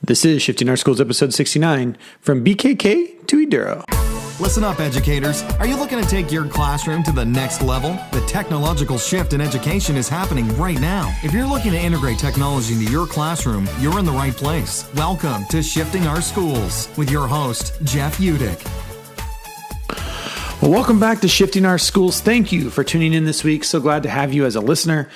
This is Shifting Our Schools, episode 69, from BKK to Eduro. Listen up, educators. Are you looking to take your classroom to the next level? The technological shift in education is happening right now. If you're looking to integrate technology into your classroom, you're in the right place. Welcome to Shifting Our Schools with your host, Jeff Udick. Well, welcome back to Shifting Our Schools. Thank you for tuning in this week. So glad to have you as a listener.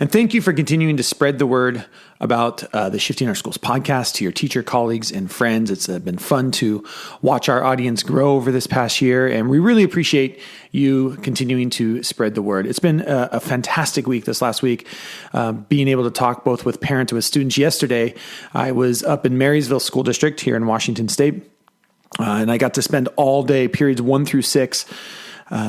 And thank you for continuing to spread the word about the Shifting Our Schools podcast to your teacher, colleagues, and friends. It's been fun to watch our audience grow over this past year, and we really appreciate you continuing to spread the word. It's been a fantastic week this last week, being able to talk both with parents and with students. Yesterday, I was up in Marysville School District here in Washington State, and I got to spend all day, periods 1 through 6,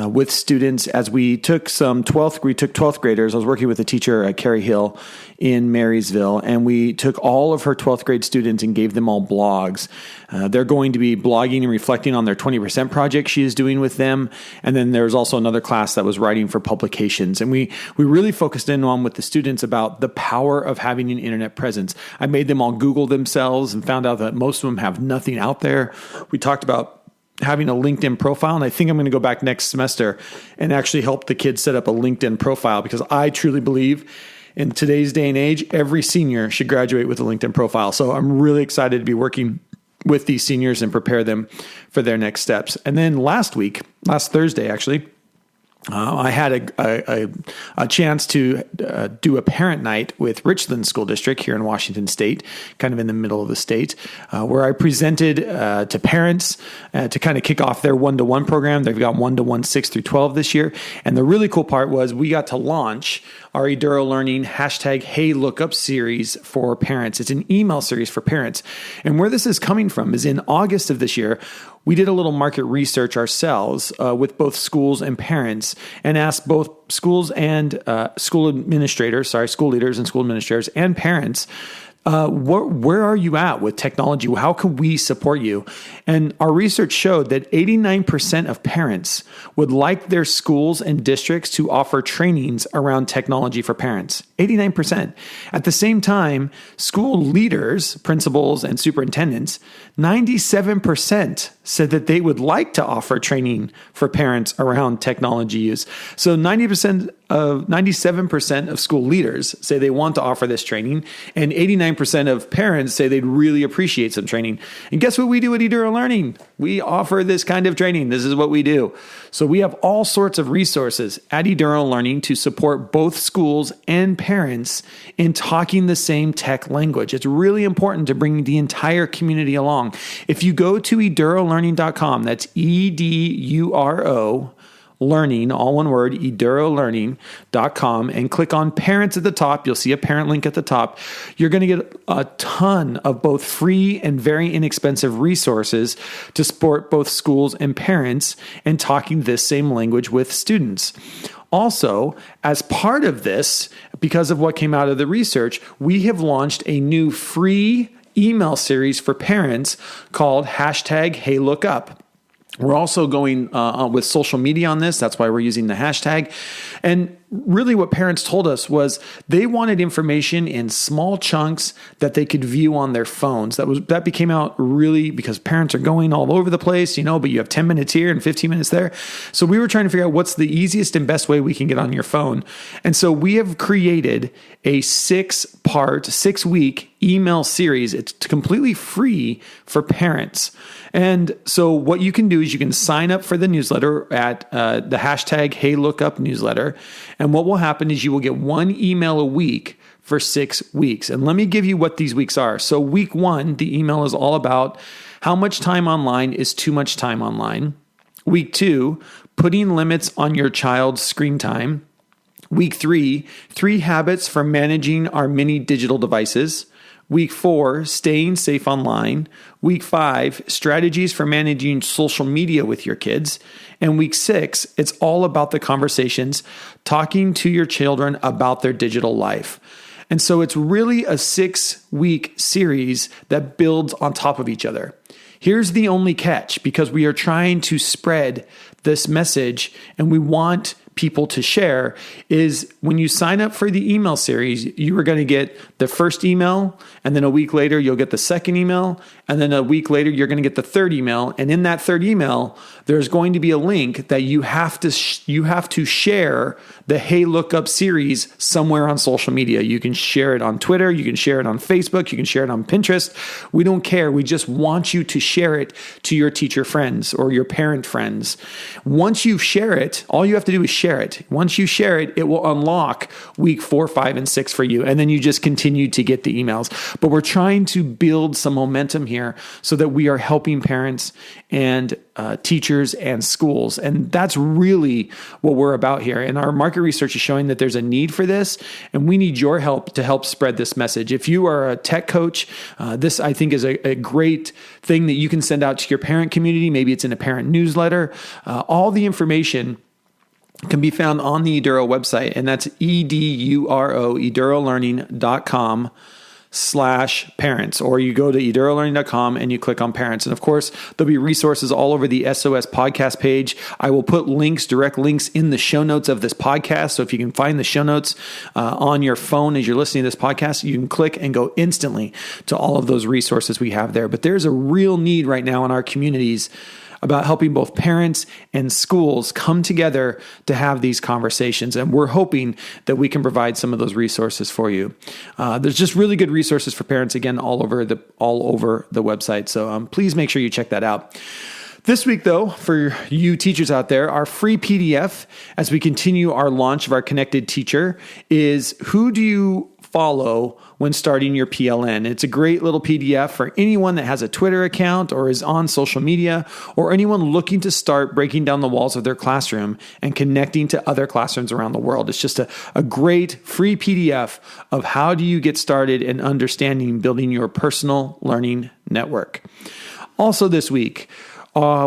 with students as we took 12th graders. I was working with a teacher, Carrie Hill, in Marysville, and we took all of her 12th grade students and gave them all blogs. They're going to be blogging and reflecting on their 20% project she is doing with them. And then there's also another class that was writing for publications. And we really focused in on with the students about the power of having an internet presence. I made them all Google themselves and found out that most of them have nothing out there. We talked about having a LinkedIn profile. And I think I'm going to go back next semester and actually help the kids set up a LinkedIn profile, because I truly believe in today's day and age, every senior should graduate with a LinkedIn profile. So I'm really excited to be working with these seniors and prepare them for their next steps. And then last Thursday, actually, I had a chance to do a parent night with Richland School District here in Washington State, kind of in the middle of the state, where I presented to parents to kind of kick off their one-to-one program. They've got one-to-one 6 through 12 this year. And the really cool part was we got to launch our Eduro Learning #HeyLookUp series for parents. It's an email series for parents. And where this is coming from is in August of this year, we did a little market research ourselves with both schools and parents, and asked both schools and school leaders and school administrators and parents, where are you at with technology? How can we support you? And our research showed that 89% of parents would like their schools and districts to offer trainings around technology for parents. 89%. At the same time, school leaders, principals, and superintendents, 97% said that they would like to offer training for parents around technology use. So 97% of school leaders say they want to offer this training, and 89% of parents say they'd really appreciate some training. And guess what we do at Eduro Learning? We offer this kind of training. This is what we do. So we have all sorts of resources at Eduro Learning to support both schools and parents in talking the same tech language. It's really important to bring the entire community along. If you go to edurolearning.com, that's EDURO Learning, all one word, edurolearning.com, and click on parents at the top. You'll see a parent link at the top. You're going to get a ton of both free and very inexpensive resources to support both schools and parents in talking this same language with students. Also, as part of this, because of what came out of the research, we have launched a new free email series for parents called #HeyLookUp. We're also going with social media on this. That's why we're using the hashtag. And really what parents told us was they wanted information in small chunks that they could view on their phones. That became out really because parents are going all over the place, but you have 10 minutes here and 15 minutes there. So we were trying to figure out what's the easiest and best way we can get on your phone. And so we have created a 6-week email series. It's completely free for parents. And so what you can do is you can sign up for the newsletter at the #HeyLookUp newsletter. And what will happen is you will get one email a week for 6 weeks. And let me give you what these weeks are. So week 1, the email is all about how much time online is too much time online. Week 2, putting limits on your child's screen time. Week 3, 3 habits for managing our mini digital devices. Week 4, staying safe online. Week 5, strategies for managing social media with your kids. And week 6, it's all about the conversations, talking to your children about their digital life. And so it's really a 6-week series that builds on top of each other. Here's the only catch, because we are trying to spread this message and we want people to share is when you sign up for the email series, you are going to get the first email, and then a week later, you'll get the second email, and then a week later, you're going to get the third email. And in that third email, there's going to be a link that you have to share the Hey Look Up series somewhere on social media. You can share it on Twitter, you can share it on Facebook, you can share it on Pinterest. We don't care. We just want you to share it to your teacher friends or your parent friends. Once you share it, all you have to do is share it. Once you share it, it will unlock week 4, 5, and 6 for you. And then you just continue to get the emails. But we're trying to build some momentum here so that we are helping parents and teachers and schools. And that's really what we're about here. And our market research is showing that there's a need for this, and we need your help to help spread this message. If you are a tech coach, this I think is a great thing that you can send out to your parent community. Maybe it's in a parent newsletter. All the information can be found on the Eduro website, and that's edurolearning.com/parents, or you go to edurolearning.com and you click on parents. And of course, there'll be resources all over the SOS podcast page. I will put direct links in the show notes of this podcast. So if you can find the show notes on your phone as you're listening to this podcast, you can click and go instantly to all of those resources we have there. But there's a real need right now in our communities about helping both parents and schools come together to have these conversations. And we're hoping that we can provide some of those resources for you. There's just really good resources for parents, again, all over the website. So please make sure you check that out. This week, though, for you teachers out there, our free PDF, as we continue our launch of our Connected Teacher, is who do you follow when starting your PLN. It's a great little PDF for anyone that has a Twitter account or is on social media, or anyone looking to start breaking down the walls of their classroom and connecting to other classrooms around the world. It's just a great free PDF of how do you get started in understanding building your personal learning network. Also this week,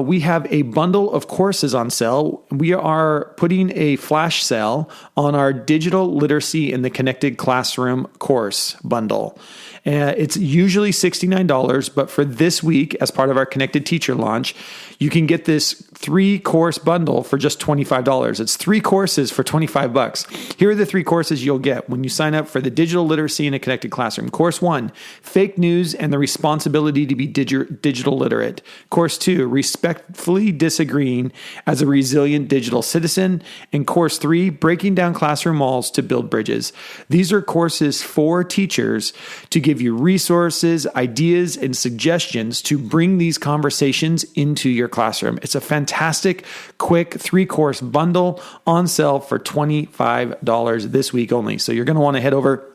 we have a bundle of courses on sale. We are putting a flash sale on our Digital Literacy in the Connected Classroom course bundle. It's usually $69, but for this week, as part of our Connected Teacher launch, you can get this 3-course bundle for just $25. It's 3 courses for $25. Here are the 3 courses you'll get when you sign up for the Digital Literacy in a Connected Classroom. Course 1, Fake News and the Responsibility to be Digital Literate. Course 2, Respectfully Disagreeing as a Resilient Digital Citizen. And Course 3, Breaking Down Classroom Walls to Build Bridges. These are courses for teachers to give you resources, ideas, and suggestions to bring these conversations into your classroom. It's a fantastic, quick 3-course bundle on sale for $25 this week only. So you're going to want to head over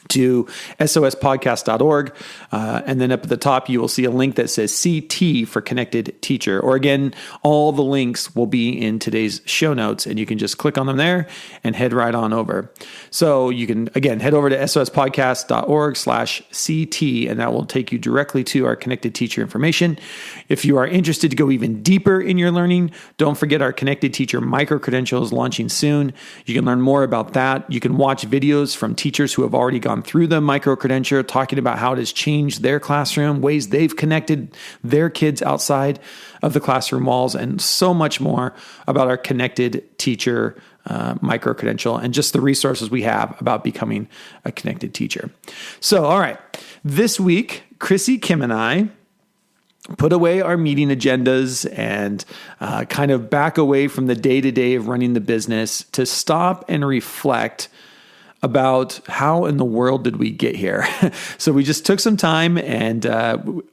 to sospodcast.org. And then up at the top, you will see a link that says CT for Connected Teacher. Or again, all the links will be in today's show notes, and you can just click on them there and head right on over. So you can, again, head over to sospodcast.org/CT, and that will take you directly to our Connected Teacher information. If you are interested to go even deeper in your learning, don't forget our Connected Teacher micro-credentials launching soon. You can learn more about that. You can watch videos from teachers who have already gone through the micro-credential, talking about how it has changed their classroom, ways they've connected their kids outside of the classroom walls, and so much more about our Connected Teacher micro-credential and just the resources we have about becoming a connected teacher. So, all right, this week, Chrissy, Kim, and I put away our meeting agendas and kind of back away from the day-to-day of running the business to stop and reflect about how in the world did we get here. So we just took some time and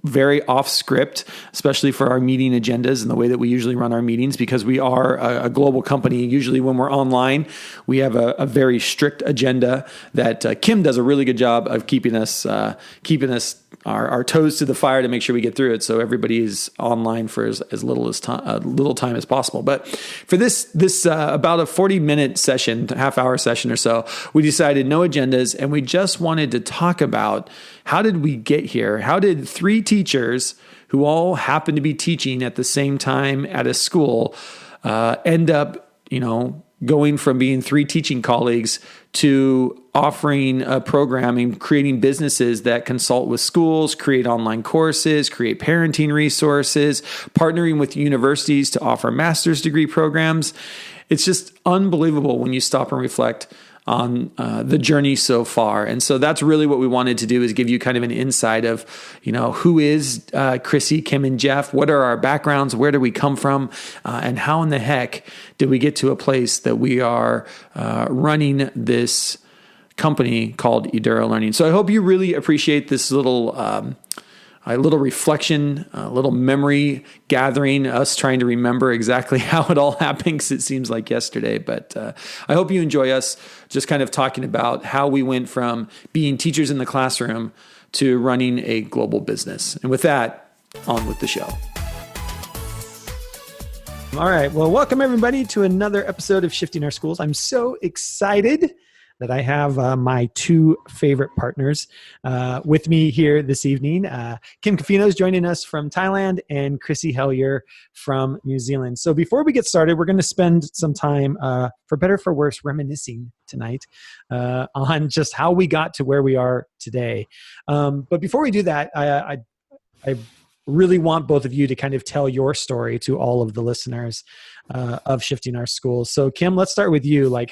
very off script, especially for our meeting agendas and the way that we usually run our meetings, because we are a global company. Usually when we're online, we have a very strict agenda that Kim does a really good job of keeping us our toes to the fire to make sure we get through it. So everybody is online for as little time as possible. But for this about a 40-minute session, half-hour session or so, we decided no agendas, and we just wanted to talk about how did we get here? How did 3 teachers who all happen to be teaching at the same time at a school end up, going from being 3 teaching colleagues to offering a program and creating businesses that consult with schools, create online courses, create parenting resources, partnering with universities to offer master's degree programs. it's just unbelievable when you stop and reflect on the journey so far. And so that's really what we wanted to do, is give you kind of an insight of, who is Chrissy, Kim, and Jeff? What are our backgrounds? Where do we come from? And how in the heck did we get to a place that we are running this company called Eduro Learning? So I hope you really appreciate this little a little reflection, a little memory gathering, us trying to remember exactly how it all happened, because it seems like yesterday. But I hope you enjoy us just kind of talking about how we went from being teachers in the classroom to running a global business. And with that, on with the show. All right. Well, welcome everybody to another episode of Shifting Our Schools. I'm so excited that I have my two favorite partners with me here this evening. Kim Kafino is joining us from Thailand, and Chrissy Hellier from New Zealand. So before we get started, we're going to spend some time, for better or for worse, reminiscing tonight on just how we got to where we are today. But before we do that, I really want both of you to kind of tell your story to all of the listeners of Shifting Our Schools. So Kim, let's start with you. Like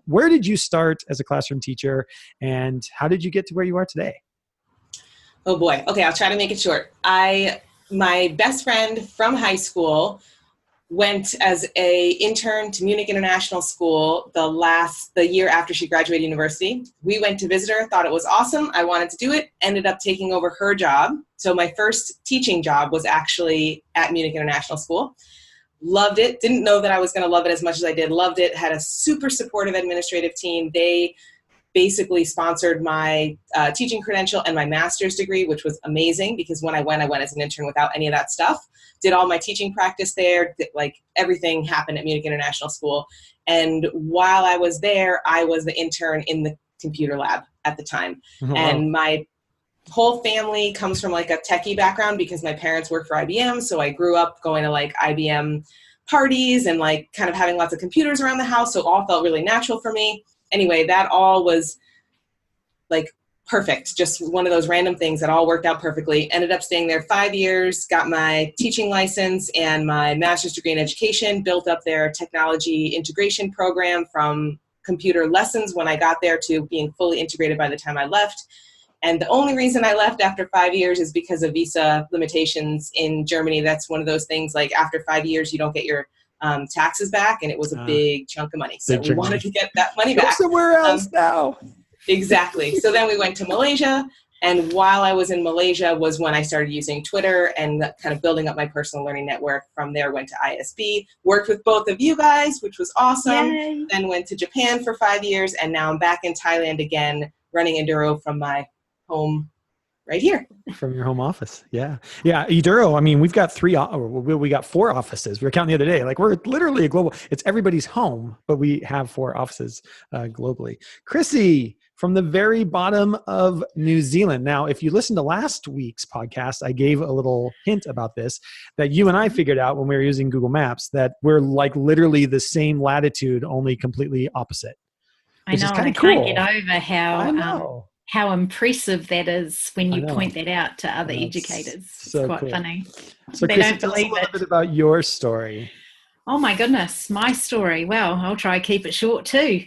where did you start as a classroom teacher, and how did you get to where you are today? Oh boy. Okay. I'll try to make it short. My best friend from high school went as a intern to Munich International School the year after she graduated university. We went to visit her, thought it was awesome. I wanted to do it, ended up taking over her job. So my first teaching job was actually at Munich International School. Loved it. Didn't know that I was going to love it as much as I did. Loved it. Had a super supportive administrative team. They basically sponsored my teaching credential and my master's degree, which was amazing, because when I went as an intern without any of that stuff. Did all my teaching practice there. Like everything happened at Munich International School. And while I was there, I was the intern in the computer lab at the time. Mm-hmm. And my whole family comes from like a techie background, because my parents worked for IBM. So I grew up going to like IBM parties and like kind of having lots of computers around the house. So it all felt really natural for me. Anyway, that all was like perfect. Just one of those random things that all worked out perfectly. Ended up staying there 5 years, got my teaching license and my master's degree in education, built up their technology integration program from computer lessons when I got there to being fully integrated by the time I left. And the only reason I left after 5 years is because of visa limitations in Germany. That's one of those things, like after 5 years, you don't get your taxes back. And it was a big chunk of money. So we wanted to get that money back. Somewhere else now. Exactly. So then we went to Malaysia. And while I was in Malaysia was when I started using Twitter and kind of building up my personal learning network. From there, went to ISB, worked with both of you guys, which was awesome. Yay. Then went to Japan for 5 years. And now I'm back in Thailand again, running Eduro from my home right here. From your home office. Yeah. Yeah. Eduro, I mean, we got 4 offices. We were counting the other day. Like, we're literally a global, it's everybody's home, but we have 4 offices globally. Chrissy, from the very bottom of New Zealand. Now, if you listen to last week's podcast, I gave a little hint about this, that you and I figured out when we were using Google Maps, that we're like literally the same latitude, only completely opposite. I know. I can't get over how impressive that is when you point that out to other educators. It's so quite cool. Funny. So they Chrissy, don't tell us believe a little bit about your story. Oh my goodness, my story. Well, I'll try to keep it short too.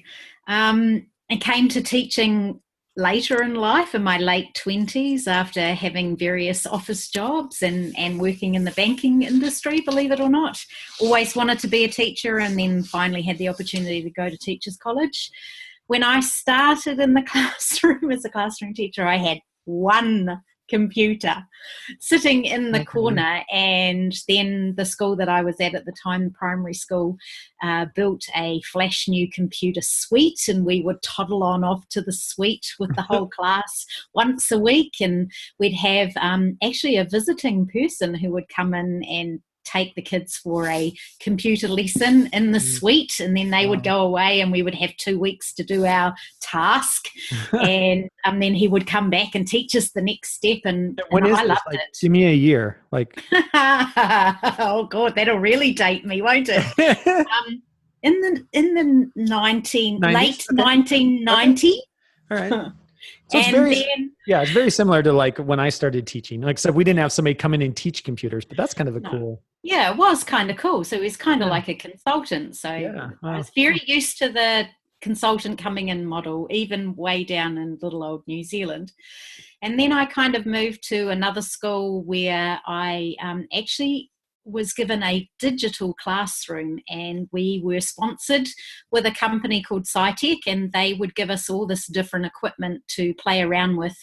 I came to teaching later in life, in my late 20s, after having various office jobs and working in the banking industry, believe it or not. Always wanted to be a teacher, and then finally had the opportunity to go to Teachers College. When I started in the classroom as a classroom teacher, I had one computer sitting in the corner, and then the school that I was at the time, the primary school, built a flash new computer suite, and we would toddle on off to the suite with the whole class once a week, and we'd have actually a visiting person who would come in and take the kids for a computer lesson in the suite, and then they would go away and we would have 2 weeks to do our task, and then he would come back and teach us the next step, and I loved it. Give me a year. Like oh God, that'll really date me, won't it? in the late 1990. Okay. All right. So it's very similar to like when I started teaching. Like I said, we didn't have somebody come in and teach computers, but that's kind of a cool Yeah, it was kind of cool. So it was kind of like a consultant. So Yeah. I Wow. was very used to the consultant coming in model, even way down in little old New Zealand. And then I kind of moved to another school where I actually was given a digital classroom, and we were sponsored with a company called SciTech, and they would give us all this different equipment to play around with,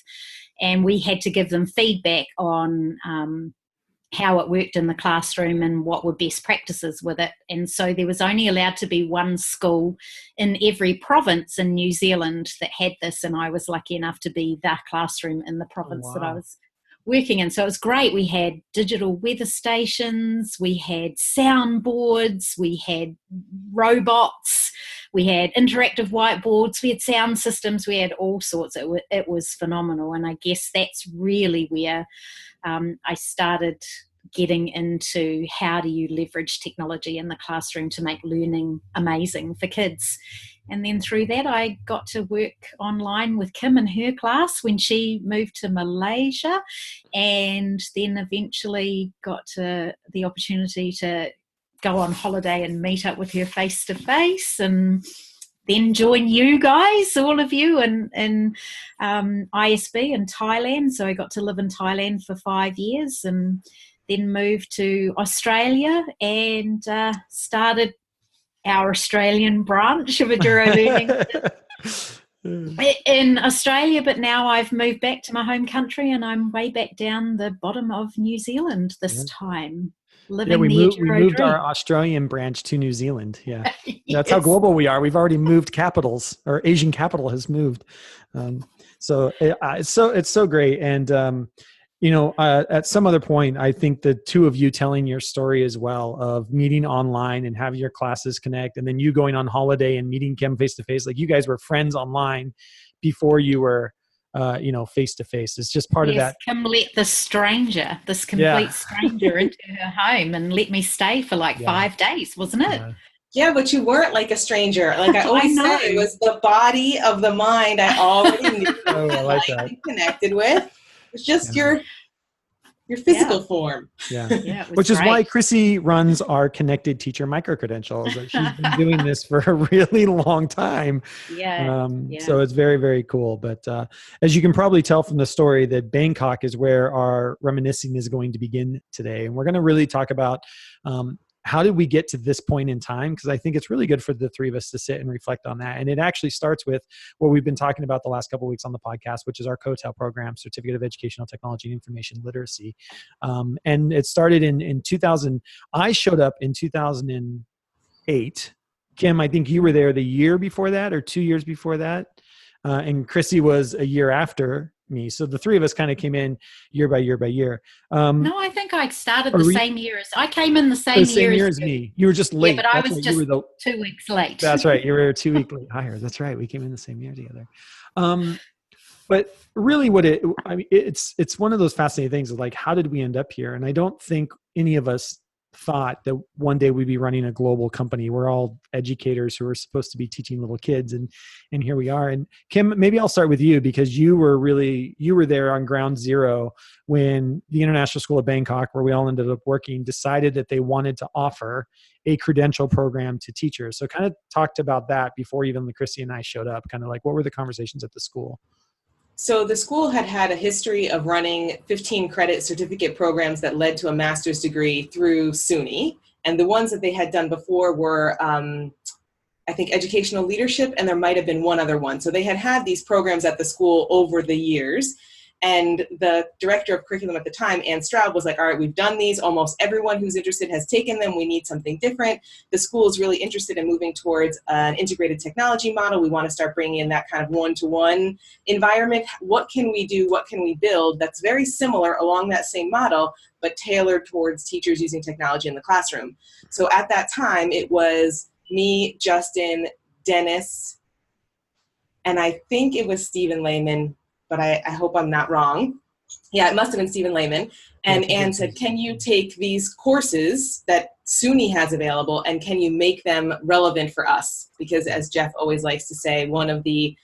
and we had to give them feedback on how it worked in the classroom and what were best practices with it. And so there was only allowed to be one school in every province in New Zealand that had this, and I was lucky enough to be the classroom in the province that I was working in. So it was great. We had digital weather stations, we had soundboards, we had robots, we had interactive whiteboards, we had sound systems, we had all sorts. It was phenomenal. And I guess that's really where I started getting into how do you leverage technology in the classroom to make learning amazing for kids. And then through that, I got to work online with Kim in her class when she moved to Malaysia, and then eventually got the opportunity to go on holiday and meet up with her face to face, and then join you guys, all of you, in ISB in Thailand. So I got to live in Thailand for 5 years, and then moved to Australia and started our Australian branch of Eduro Learning in Australia. But now I've moved back to my home country, and I'm way back down the bottom of New Zealand this time. Living we the moved dream. our Australian branch to New Zealand. Yeah, Yes. That's how global we are. We've already moved capitals, or Asian capital has moved. So it's so great. And at some other point, I think the two of you telling your story as well of meeting online and having your classes connect, and then you going on holiday and meeting Kim face to face, like you guys were friends online before you were face to face. It's just part of that. Kim let this complete stranger into her home and let me stay for 5 days, wasn't it? Yeah, but you weren't like a stranger. Like I always say, it was the body of the mind I already knew I like that. and connected with. It's just your physical form. Yeah, which is why Chrissy runs our Connected Teacher Micro-Credentials. She's been doing this for a really long time. So it's very, very cool. But as you can probably tell from the story, that Bangkok is where our reminiscing is going to begin today. And we're going to really talk about how did we get to this point in time? Because I think it's really good for the three of us to sit and reflect on that. And it actually starts with what we've been talking about the last couple of weeks on the podcast, which is our COTEL program, Certificate of Educational Technology and Information Literacy. And it started in 2000. I showed up in 2008. Kim, I think you were there the year before that or 2 years before that. And Chrissy was a year after me. So the three of us kind of came in year by year by year. No, I think I started the same year as I came in the same year as me. You were just late. Yeah, but I was just 2 weeks late. That's right. You were 2 weeks late higher. That's right. We came in the same year together. But really it's one of those fascinating things of like, how did we end up here? And I don't think any of us thought that one day we'd be running a global company. We're all educators who are supposed to be teaching little kids, and here we are. And Kim, maybe I'll start with you, because you were there on ground zero when the International School of Bangkok, where we all ended up working, decided that they wanted to offer a credential program to teachers. So kind of talked about that before even Chrissy and I showed up, kind of like, what were the conversations at the school? So the school had a history of running 15 credit certificate programs that led to a master's degree through SUNY. And the ones that they had done before were, I think, educational leadership, and there might have been one other one. So they had these programs at the school over the years. And the director of curriculum at the time, Ann Stroud, was like, all right, we've done these. Almost everyone who's interested has taken them. We need something different. The school is really interested in moving towards an integrated technology model. We want to start bringing in that kind of one-to-one environment. What can we do? What can we build that's very similar along that same model, but tailored towards teachers using technology in the classroom? So at that time, it was me, Justin, Dennis, and I think it was Stephen Lehman, but I hope I'm not wrong. Yeah, it must have been Stephen Lehman. And Anne said, can you take these courses that SUNY has available and can you make them relevant for us? Because as Jeff always likes to say, one of the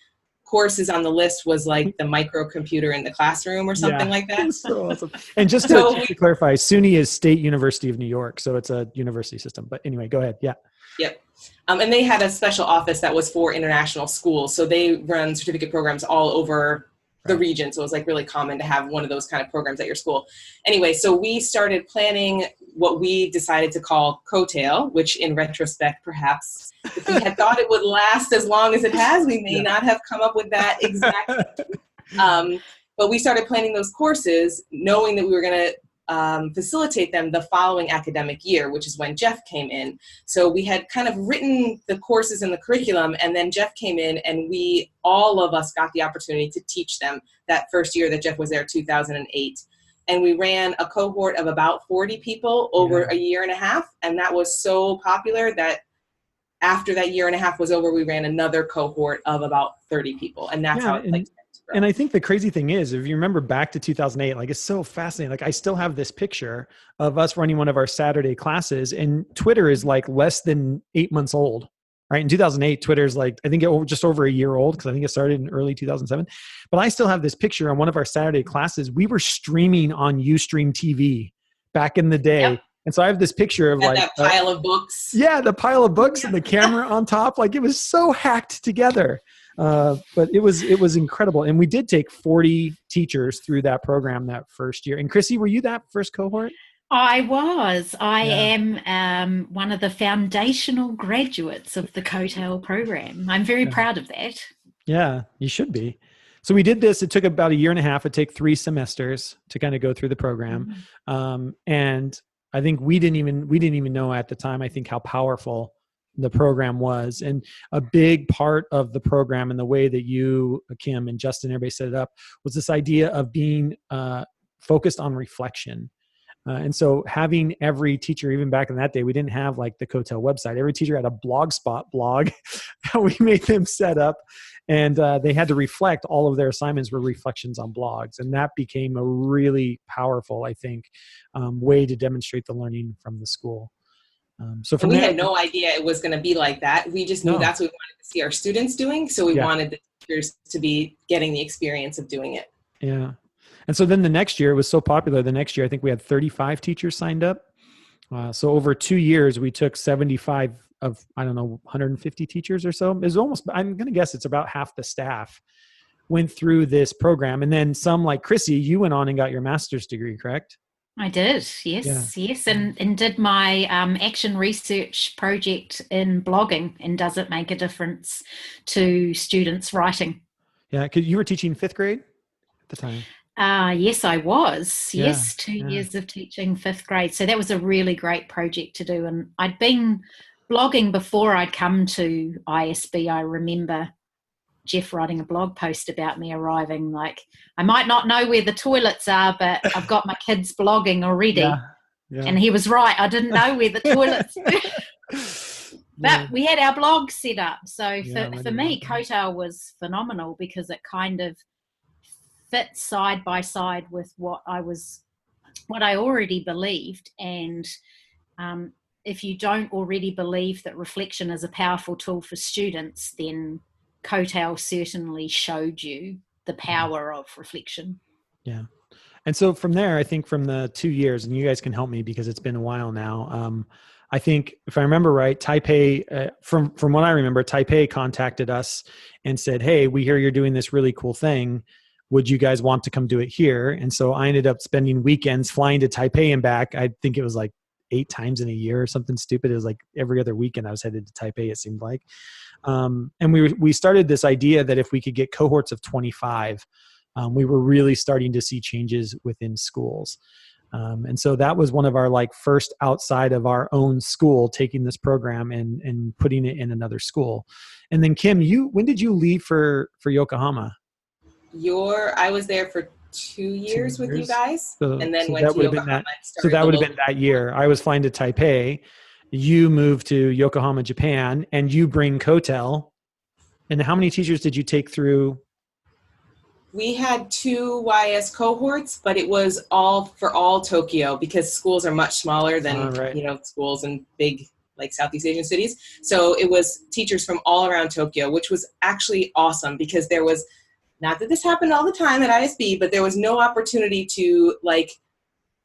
courses on the list was like the microcomputer in the classroom or something like that. It's so awesome. And just to clarify, SUNY is State University of New York, so it's a university system. But anyway, go ahead. Yeah. Yep. And they had a special office that was for international schools. So they run certificate programs all over the region. So it was like really common to have one of those kind of programs at your school. Anyway, so we started planning what we decided to call Coattail, which in retrospect, perhaps if we had thought it would last as long as it has, we may not have come up with that exact. But we started planning those courses knowing that we were going to facilitate them the following academic year, which is when Jeff came in. So we had kind of written the courses and the curriculum, and then Jeff came in, and all of us got the opportunity to teach them that first year that Jeff was there, 2008. And we ran a cohort of about 40 people over a year and a half, and that was so popular that after that year and a half was over, we ran another cohort of about 30 people, and that's how it And I think the crazy thing is, if you remember back to 2008, like it's so fascinating. Like I still have this picture of us running one of our Saturday classes, and Twitter is like less than 8 months old, right? In 2008, Twitter's like, I think just over a year old, because I think it started in early 2007. But I still have this picture on one of our Saturday classes. We were streaming on Ustream TV back in the day. Yep. And so I have this picture of that pile of books. Yeah, the pile of books and the camera on top. Like it was so hacked together. But it was incredible. And we did take 40 teachers through that program that first year. And Chrissy, were you that first cohort? I was. I am one of the foundational graduates of the Coattail program. I'm very proud of that. Yeah, you should be. So we did this. It took about a year and a half. It took 3 semesters to kind of go through the program. And I think we didn't even know at the time, I think, how powerful the program was. And a big part of the program and the way that you, Kim, and Justin, everybody set it up was this idea of being focused on reflection. And so having every teacher, even back in that day, we didn't have like the Coattail website. Every teacher had a Blogspot blog that we made them set up, and they had to reflect. All of their assignments were reflections on blogs. And that became a really powerful, I think, way to demonstrate the learning from the school. So we had no idea it was going to be like that. We just knew that's what we wanted to see our students doing. So we wanted the teachers to be getting the experience of doing it. Yeah. And so then the next year, it was so popular. The next year, I think we had 35 teachers signed up. So over 2 years, we took 75 of, 150 teachers or so. It was almost, I'm going to guess it's about half the staff went through this program. And then some, like Chrissy, you went on and got your master's degree, correct? I did, yes. And did my action research project in blogging, and does it make a difference to students writing? Yeah, because you were teaching 5th grade at the time. Yes, I was. Yes, 2 years of teaching 5th grade. So that was a really great project to do. And I'd been blogging before I'd come to ISB. I remember Jeff writing a blog post about me arriving, like, I might not know where the toilets are, but I've got my kids blogging already. Yeah. And he was right. I didn't know where the toilets were. But we had our blog set up. So for me, Coattail was phenomenal because it kind of fit side by side with what I already believed. And if you don't already believe that reflection is a powerful tool for students, then Coattail certainly showed you the power of reflection. Yeah. And so from there, I think from the 2 years, and you guys can help me because it's been a while now. I think if I remember right, Taipei, from what I remember, Taipei contacted us and said, hey, we hear you're doing this really cool thing. Would you guys want to come do it here? And so I ended up spending weekends flying to Taipei and back. I think it was like 8 times in a year or something stupid. It was like every other weekend I was headed to Taipei, it seemed like. And we started this idea that if we could get cohorts of 25, we were really starting to see changes within schools. And so that was one of our like first outside of our own school, taking this program and putting it in another school. And then Kim, when did you leave for Yokohama? I was there for 2 years with you guys, and then went to Yokohama. So that would have been that year. I was flying to Taipei. You moved to Yokohama, Japan, and you bring Coattail. And how many teachers did you take through? We had 2 YS cohorts, but it was all for all Tokyo because schools are much smaller than schools in big like Southeast Asian cities. So it was teachers from all around Tokyo, which was actually awesome because there was, not that this happened all the time at ISB, but there was no opportunity to like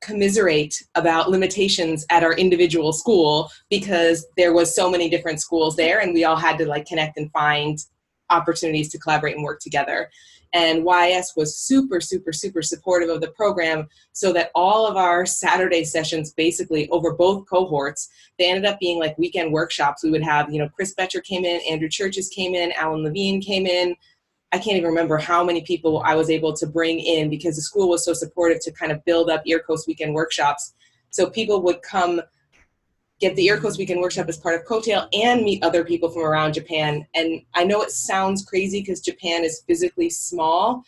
commiserate about limitations at our individual school because there was so many different schools there and we all had to like connect and find opportunities to collaborate and work together. And YS was super, super, super supportive of the program so that all of our Saturday sessions, basically over both cohorts, they ended up being like weekend workshops. We would have, Chris Betcher came in, Andrew Churches came in, Alan Levine came in. I can't even remember how many people I was able to bring in because the school was so supportive to kind of build up Ear Coast weekend workshops. So people would come get the Ear Coast weekend workshop as part of Coattail and meet other people from around Japan. And I know it sounds crazy because Japan is physically small,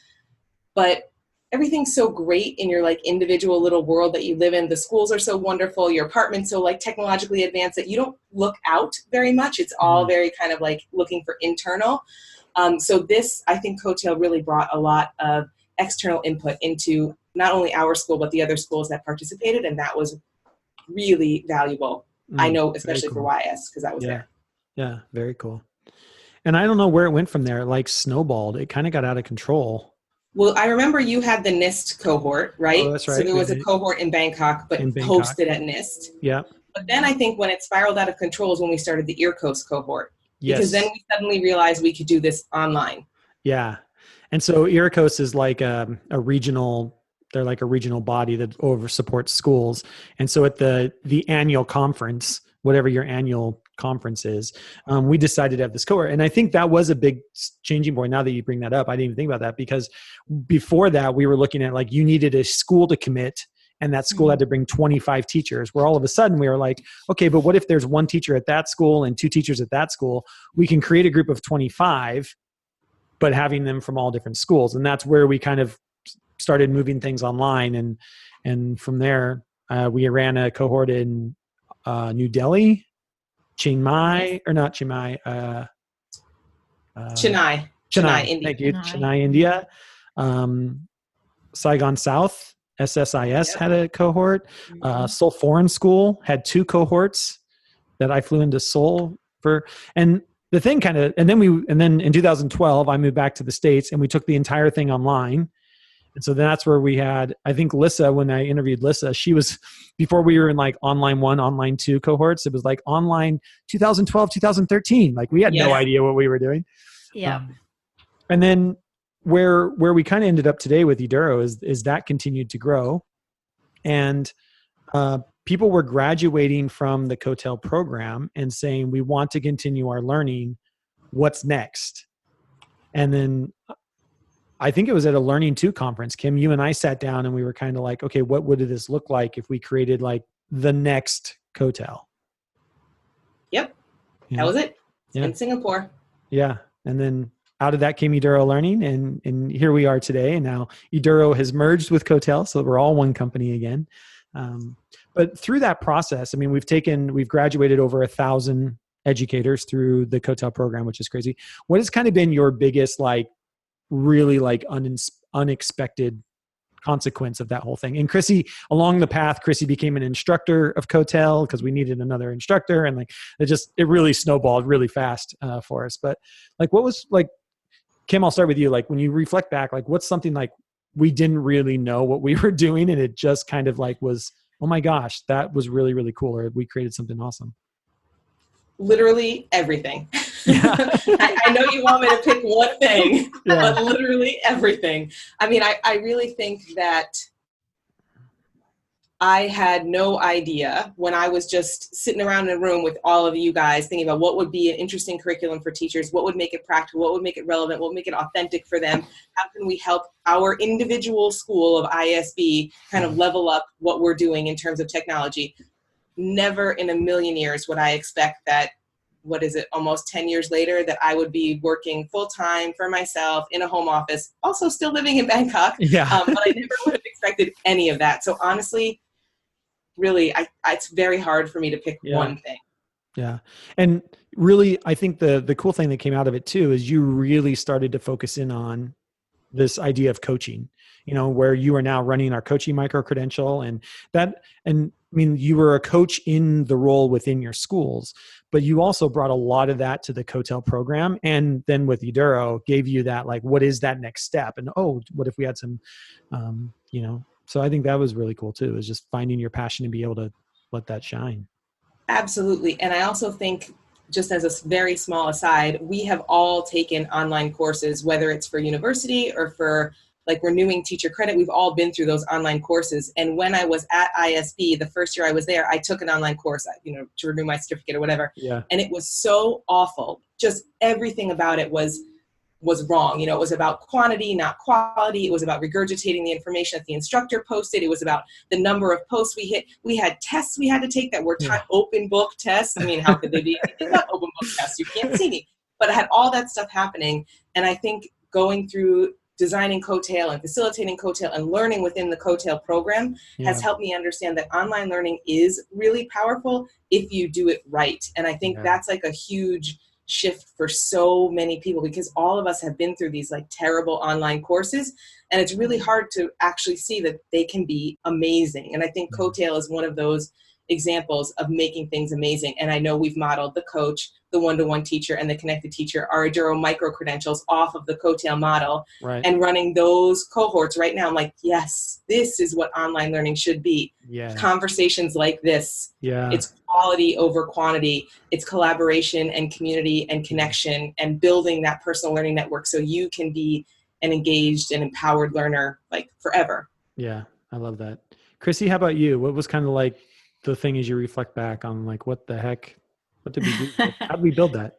but everything's so great in your like individual little world that you live in. The schools are so wonderful, your apartment's so like technologically advanced that you don't look out very much. It's all very kind of like looking for internal. So this, I think Coattail really brought a lot of external input into not only our school, but the other schools that participated. And that was really valuable. I know, especially cool. for YS, because I was there. Yeah, very cool. And I don't know where it went from there. It like snowballed. It kind of got out of control. Well, I remember you had the NIST cohort, right? Oh, that's right. So there was a cohort in Bangkok, but hosted at NIST. Yeah. But then I think when it spiraled out of control is when we started the Ear Coast cohort. Yes. Because then we suddenly realized we could do this online. Yeah. And so Ear Coast is like a regional, they're like a regional body that over supports schools. And so at the annual conference, whatever your annual conference is, we decided to have this cohort. And I think that was a big changing point. Now that you bring that up, I didn't even think about that because before that we were looking at like you needed a school to commit and that school had to bring 25 teachers, where all of a sudden we were like, okay, but what if there's one teacher at that school and two teachers at that school? We can create a group of 25, but having them from all different schools. And that's where we kind of started moving things online. And from there, we ran a cohort in New Delhi, Chiang Mai, or not Chiang Mai, Chennai, India. Thank you. Chennai, India. Saigon South, SSIS had a cohort. Seoul Foreign School had 2 cohorts that I flew into Seoul for. And the thing kind of, and then in 2012, I moved back to the States and we took the entire thing online. And so that's where we had, I think Lissa, when I interviewed Lissa, she was, before we were in like online 1, online 2 cohorts, it was like online 2012, 2013. Like we had no idea what we were doing. Yeah. And then where we kind of ended up today with Eduro is that continued to grow. And people were graduating from the Coattail program and saying, we want to continue our learning. What's next? And then I think it was at a Learning 2 conference, Kim, you and I sat down and we were kind of like, okay, what would this look like if we created like the next Coattail? Yep. That was it. Yeah. In Singapore. Yeah. And then out of that came Eduro Learning, and here we are today. And now Eduro has merged with Coattail, so we're all one company again. But through that process, I mean, we've graduated over 1,000 educators through the Coattail program, which is crazy. What has kind of been your biggest, like, really like unexpected consequence of that whole thing? And Chrissy, along the path, Chrissy became an instructor of Coattail because we needed another instructor, and like it really snowballed really fast for us. But like, what was like, Kim, I'll start with you. Like when you reflect back, like what's something like we didn't really know what we were doing and it just kind of like was, oh my gosh, that was really, really cool, or we created something awesome? Literally everything. Yeah. I know you want me to pick one thing, but literally everything. I mean, I really think that I had no idea when I was just sitting around in a room with all of you guys thinking about what would be an interesting curriculum for teachers, what would make it practical, what would make it relevant, what would make it authentic for them, how can we help our individual school of ISB kind of level up what we're doing in terms of technology. Never in a million years would I expect that, what is it, almost 10 years later, that I would be working full-time for myself in a home office, also still living in Bangkok. Yeah. But I never would have expected any of that. So honestly, really, it's very hard for me to pick one thing. Yeah. And really, I think the cool thing that came out of it too is you really started to focus in on this idea of coaching. where you are now running our coaching micro credential and I mean, you were a coach in the role within your schools, but you also brought a lot of that to the Cotel program. And then with Eduro gave you that, like, what is that next step? And, what if we had some, so I think that was really cool too, is just finding your passion and be able to let that shine. Absolutely. And I also think, just as a very small aside, we have all taken online courses, whether it's for university or for like renewing teacher credit. We've all been through those online courses. And when I was at ISB, the first year I was there, I took an online course, to renew my certificate or whatever. Yeah. And it was so awful. Just everything about it was wrong. It was about quantity, not quality. It was about regurgitating the information that the instructor posted. It was about the number of posts we hit. We had tests we had to take that were open book tests. I mean, how could they be? It's not open book tests. You can't see me. But I had all that stuff happening. And I think going through designing Cotel and facilitating Cotel and learning within the Cotel program has helped me understand that online learning is really powerful if you do it right. And I think that's like a huge shift for so many people, because all of us have been through these like terrible online courses, and it's really hard to actually see that they can be amazing. And I think Cotel is one of those examples of making things amazing. And I know we've modeled the coach, the one-to-one teacher, and the connected teacher, our Eduro micro credentials off of the Cotel model, and running those cohorts right now. I'm like, yes, this is what online learning should be. Conversations like this. It's quality over quantity. It's collaboration and community and connection and building that personal learning network so you can be an engaged and empowered learner like forever. Yeah, I love that. Chrissy, how about you? What was kind of like the thing as you reflect back on, like, what the heck, what did we do? How did we build that?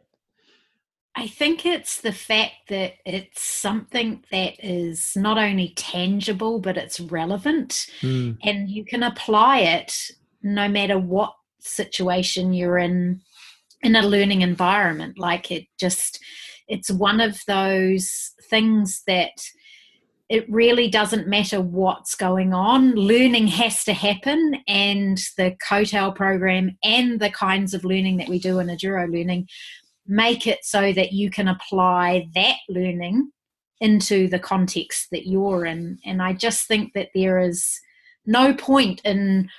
I think it's the fact that it's something that is not only tangible, but it's relevant, and you can apply it no matter what situation you're in a learning environment. Like it's one of those things that it really doesn't matter what's going on. Learning has to happen, and the Cotel program and the kinds of learning that we do in Eduro learning make it so that you can apply that learning into the context that you're in. And I just think that there is no point in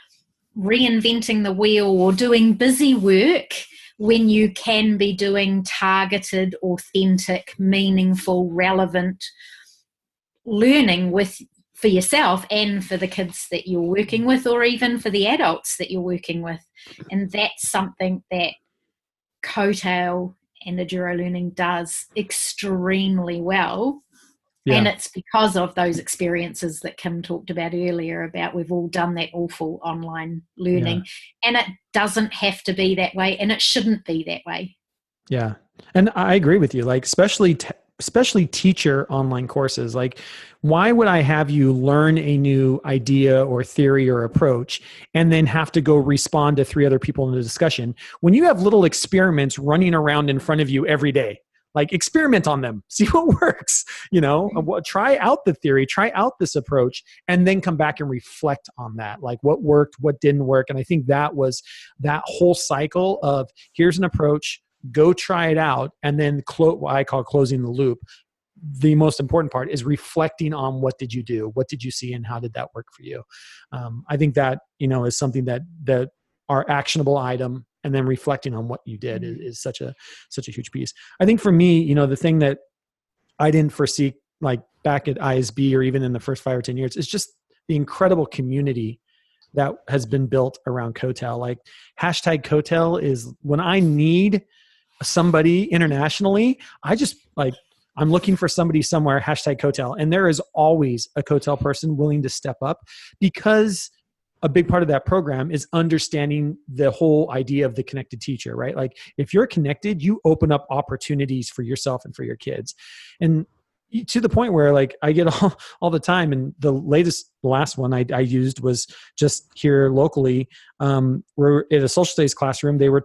reinventing the wheel or doing busy work when you can be doing targeted, authentic, meaningful, relevant learning for yourself and for the kids that you're working with, or even for the adults that you're working with. And that's something that Cotel and Eduro learning does extremely well. And it's because of those experiences that Kim talked about earlier, about we've all done that awful online learning, and it doesn't have to be that way, and it shouldn't be that way. Yeah. And I agree with you, like, especially teacher online courses. Like, why would I have you learn a new idea or theory or approach and then have to go respond to 3 other people in the discussion when you have little experiments running around in front of you every day? Like, experiment on them, see what works, try out the theory, try out this approach, and then come back and reflect on that. Like, what worked, what didn't work. And I think that was that whole cycle of, here's an approach, go try it out, and then what I call closing the loop. The most important part is reflecting on, what did you do? What did you see? And how did that work for you? I think that, is something that our actionable item, and then reflecting on what you did is such a huge piece. I think for me, the thing that I didn't foresee, like back at ISB or even in the first 5 or 10 years, is just the incredible community that has been built around Cotel. Like, hashtag Cotel is when I need somebody internationally, I'm looking for somebody somewhere, hashtag Cotel. And there is always a Cotel person willing to step up, because a big part of that program is understanding the whole idea of the connected teacher, right? Like, if you're connected, you open up opportunities for yourself and for your kids. And to the point where, like, I get all the time, and the last one I used was just here locally. We're at a social studies classroom. They were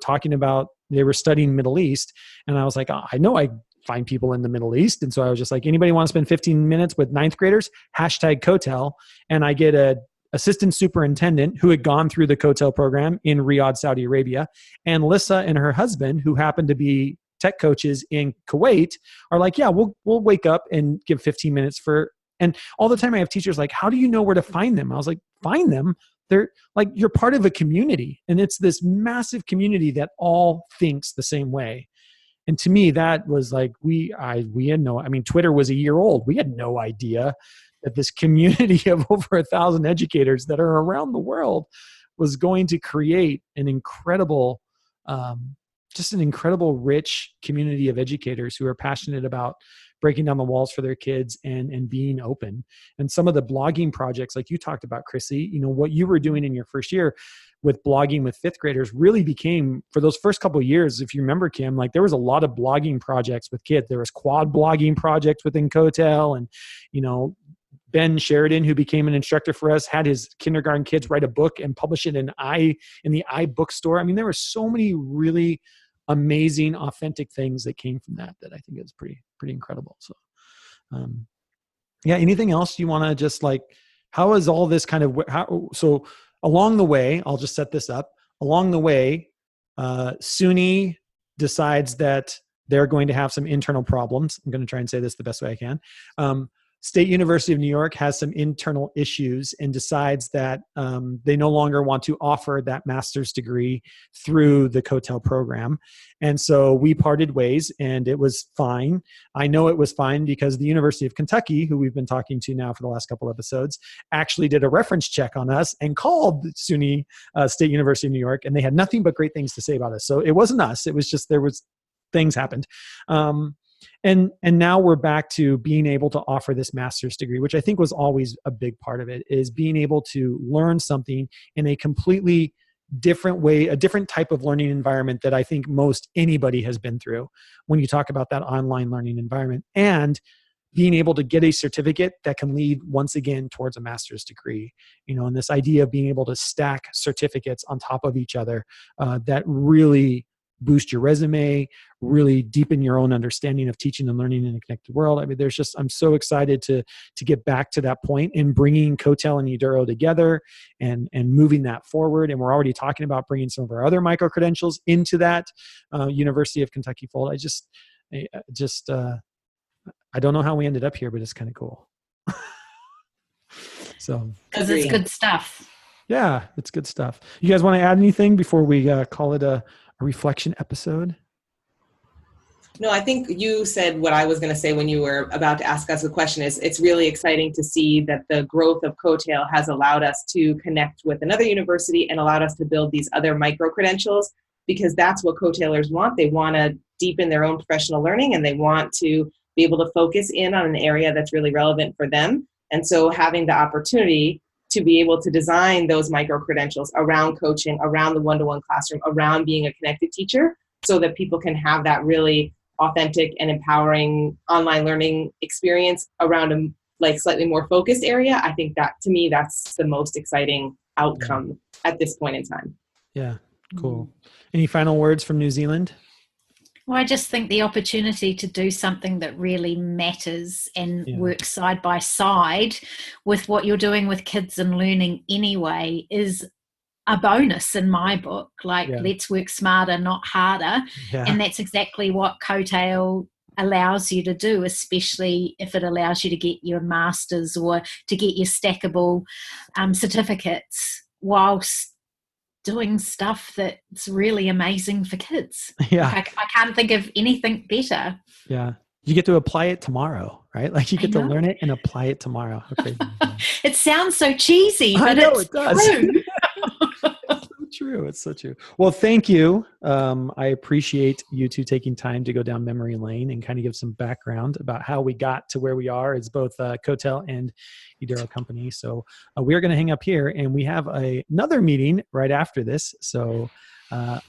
studying Middle East. And I was like, I know I find people in the Middle East. And so I was just like, anybody want to spend 15 minutes with 9th graders? Hashtag Cotel. And I get a assistant superintendent who had gone through the Cotel program in Riyadh, Saudi Arabia. And Lissa and her husband, who happened to be tech coaches in Kuwait, are like, yeah, we'll wake up and give 15 minutes for And all the time I have teachers like, how do you know where to find them? I was like, find them. They're like, you're part of a community, and it's this massive community that all thinks the same way. And to me, that was like, we had no, I mean, Twitter was a year old. We had no idea that this community of over 1,000 educators that are around the world was going to create an incredible, just an incredible, rich community of educators who are passionate about breaking down the walls for their kids and being open. And some of the blogging projects, like you talked about, Chrissy, you know, what you were doing in your first year with blogging with fifth graders really became, for those first couple of years, if you remember, Kim, like there was a lot of blogging projects with kids. There was quad blogging projects within Cotel, and, you know, Ben Sheridan, who became an instructor for us, had his kindergarten kids write a book and publish it in the bookstore. I mean, there were so many really amazing, authentic things that came from that I think is pretty incredible. So, yeah. Anything else you want to just like? How is all this kind of? So along the way, I'll just set this up. Along the way, SUNY decides that they're going to have some internal problems. I'm going to try and say this the best way I can. State University of New York has some internal issues and decides that they no longer want to offer that master's degree through the Cotel program. And so we parted ways, and it was fine. I know it was fine because the University of Kentucky, who we've been talking to now for the last couple episodes, actually did a reference check on us and called SUNY State University of New York, and they had nothing but great things to say about us. So it wasn't us. It was just things happened. And now we're back to being able to offer this master's degree, which I think was always a big part of it, is being able to learn something in a completely different way, a different type of learning environment that I think most anybody has been through when you talk about that online learning environment, and being able to get a certificate that can lead once again towards a master's degree, you know, and this idea of being able to stack certificates on top of each other that really boost your resume, really deepen your own understanding of teaching and learning in a connected world. I mean, I'm so excited to get back to that point and bringing Cotel and Eduro together and moving that forward. And we're already talking about bringing some of our other micro-credentials into that University of Kentucky fold. I don't know how we ended up here, but it's kind of cool. So, because it's good stuff. Yeah, it's good stuff. You guys want to add anything before we call it a reflection episode? No, I think you said what I was going to say when you were about to ask us a question. Is it's really exciting to see that the growth of Cotel has allowed us to connect with another university and allowed us to build these other micro-credentials, because that's what Cotelers want. They want to deepen their own professional learning, and they want to be able to focus in on an area that's really relevant for them. And so having the opportunity to be able to design those micro-credentials around coaching, around the one-to-one classroom, around being a connected teacher, so that people can have that really authentic and empowering online learning experience around a like slightly more focused area. I think that, to me, that's the most exciting outcome at this point in time. Yeah, cool. Any final words from New Zealand? Well, I just think the opportunity to do something that really matters and work side by side with what you're doing with kids and learning anyway is a bonus in my book. Like, let's work smarter, not harder. Yeah. And that's exactly what Cotel allows you to do, especially if it allows you to get your master's or to get your stackable certificates whilst doing stuff that's really amazing for kids. Yeah. Like, I can't think of anything better. Yeah. You get to apply it tomorrow, right? Like you get to learn it and apply it tomorrow. Okay. It sounds so cheesy, but it does. True. It's so true. Well, thank you. I appreciate you two taking time to go down memory lane and kind of give some background about how we got to where we are as both Cotel and Eduro company. So we're going to hang up here, and we have another meeting right after this. So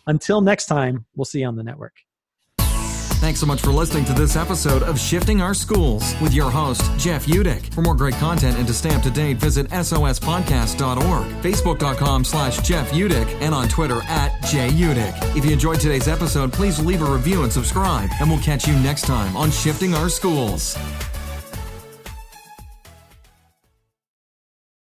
until next time, we'll see you on the network. Thanks so much for listening to this episode of Shifting Our Schools with your host, Jeff Udick. For more great content and to stay up to date, visit sospodcast.org, facebook.com/Jeff Udick, and on Twitter @JUdick. If you enjoyed today's episode, please leave a review and subscribe, and we'll catch you next time on Shifting Our Schools.